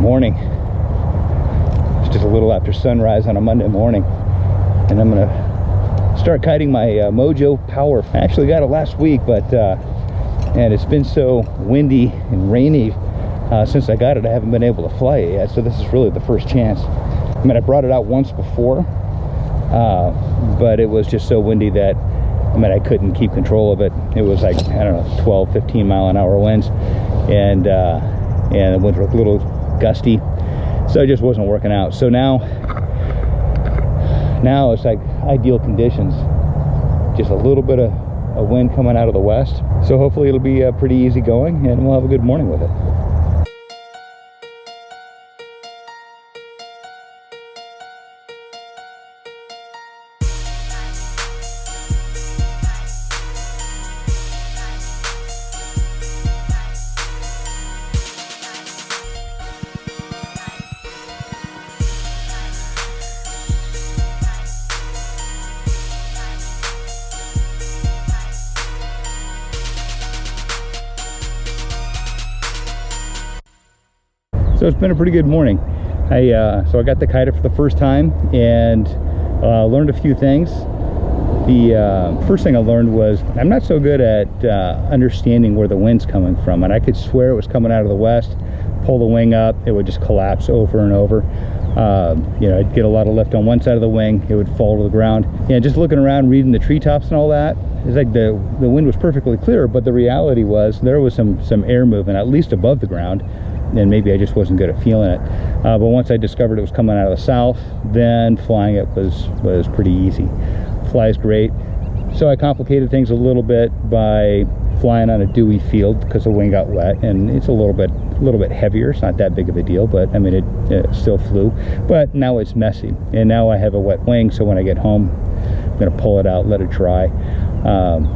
morning. It's just a little after sunrise on a Monday morning, and I'm gonna start kiting my Mojo Power. I actually got it last week, but and it's been so windy and rainy since I got it, I haven't been able to fly it yet, so this is really the first chance. I mean, I brought it out once before, but it was just so windy that I couldn't keep control of it. It was like, I don't know, 12, 15 mile an hour winds, and the winds were a little gusty, so it just wasn't working out. So now it's like ideal conditions, just a little bit of a wind coming out of the west, so hopefully it'll be pretty easy going and we'll have a good morning with it. So it's been a pretty good morning. So I got the kiter for the first time and learned a few things. The first thing I learned was I'm not so good at understanding where the wind's coming from, and I could swear it was coming out of the west. Pull the wing up, it would just collapse over and over. You know, I'd get a lot of lift on one side of the wing, it would fall to the ground. Yeah, just looking around, reading the treetops and all that, it's like the wind was perfectly clear, but the reality was there was some air movement, at least above the ground. And maybe I just wasn't good at feeling it. But once I discovered it was coming out of the south, then flying it was pretty easy. Flies great. So I complicated things a little bit by flying on a dewy field because the wing got wet, and it's a little bit heavier. It's not that big of a deal, but I mean it still flew. But now it's messy, and now I have a wet wing, so when I get home I'm gonna pull it out, let it dry.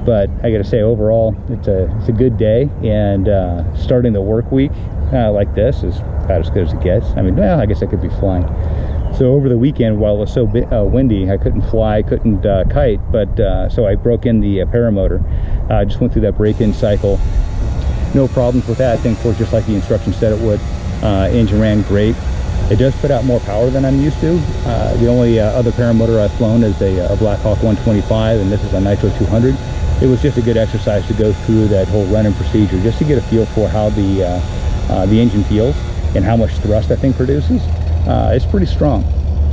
But I gotta say, overall it's a good day, and starting the work week like this is about as good as it gets. I mean, well, I guess I could be flying. So over the weekend, while it was so windy, I couldn't fly, couldn't kite, but so I broke in the paramotor. I just went through that break-in cycle. No problems with that. Things worked just like the instructions said it would. Engine ran great. It does put out more power than I'm used to. The only other paramotor I've flown is a Blackhawk 125, and this is a Nitro 200. It was just a good exercise to go through that whole running procedure, just to get a feel for how the engine feels and how much thrust that thing produces. It's pretty strong,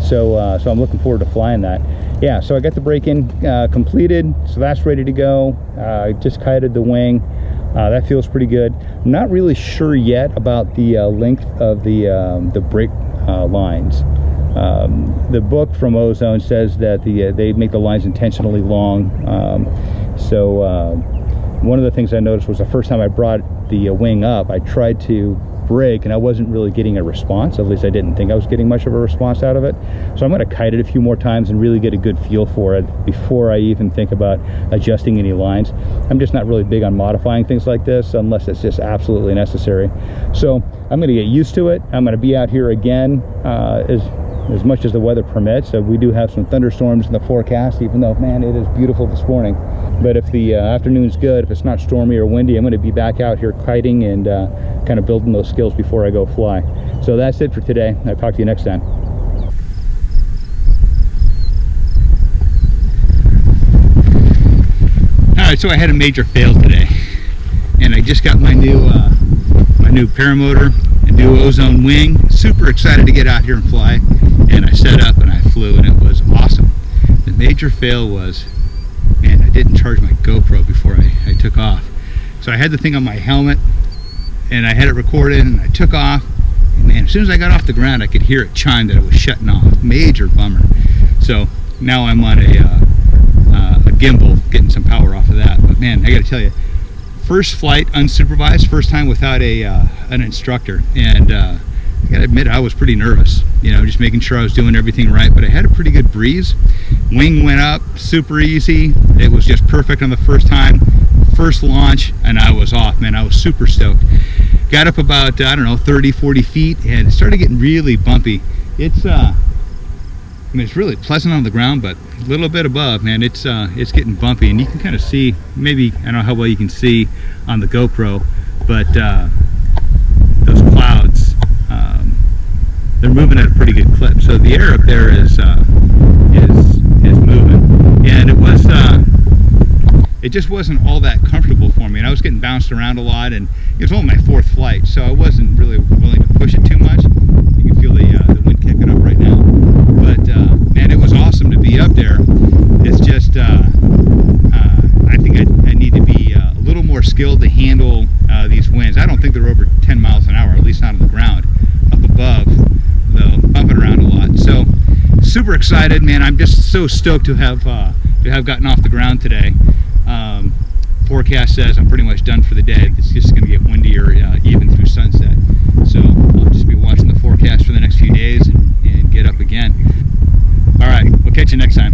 so I'm looking forward to flying that. Yeah, so I got the break-in completed, so that's ready to go. I just kited the wing. That feels pretty good. I'm not really sure yet about the length of the brake lines. The book from Ozone says that they make the lines intentionally long. One of the things I noticed was the first time I brought the wing up, I tried to brake and I wasn't really getting a response. At least I didn't think I was getting much of a response out of it. So I'm going to kite it a few more times and really get a good feel for it before I even think about adjusting any lines. I'm just not really big on modifying things like this unless it's just absolutely necessary. So I'm going to get used to it. I'm going to be out here again as much as the weather permits. We do have some thunderstorms in the forecast, even though, man, it is beautiful this morning. But if the afternoon's good, if it's not stormy or windy, I'm going to be back out here kiting and kind of building those skills before I go fly. So that's it for today. I'll talk to you next time. Alright, so I had a major fail today, and I just got my new paramotor, a new Ozone wing. Super excited to get out here and fly, and I set up and I flew, and it was awesome. The major fail was, man, I didn't charge my GoPro before I took off. So I had the thing on my helmet and I had it recorded, and I took off, and man, as soon as I got off the ground I could hear it chime that it was shutting off. Major bummer. So now I'm on a gimbal, getting some power off of that. But man, I gotta tell you, first flight unsupervised, first time without an instructor, and I gotta admit I was pretty nervous, you know, just making sure I was doing everything right. But I had a pretty good breeze. Wing went up super easy. It was just perfect on the first time, first launch, and I was off, man. I was super stoked. Got up about, I don't know, 30-40 feet, and it started getting really bumpy. It's I mean, it's really pleasant on the ground, but a little bit above, man, it's getting bumpy, and you can kind of see, maybe, I don't know how well you can see on the GoPro, but those clouds they're moving at a pretty good clip. So the air up there is moving, and it just wasn't all that comfortable for me, and I was getting bounced around a lot, and it was only my 4th flight, so I wasn't really willing to push it too much. You can feel the wind kicking up right now, but man, it was awesome to be up there. It's just I think I need to be a little more skilled to handle these winds. I don't think they're over 10 miles an hour, at least not on the ground. Up above, though, bumping around a lot. So super excited, man. I'm just so stoked to have gotten off the ground today. Forecast says I'm pretty much done for the day. It's just going to get windier even through sunset. So I'll just be watching the forecast for the next few days and get up again. All right, we'll catch you next time.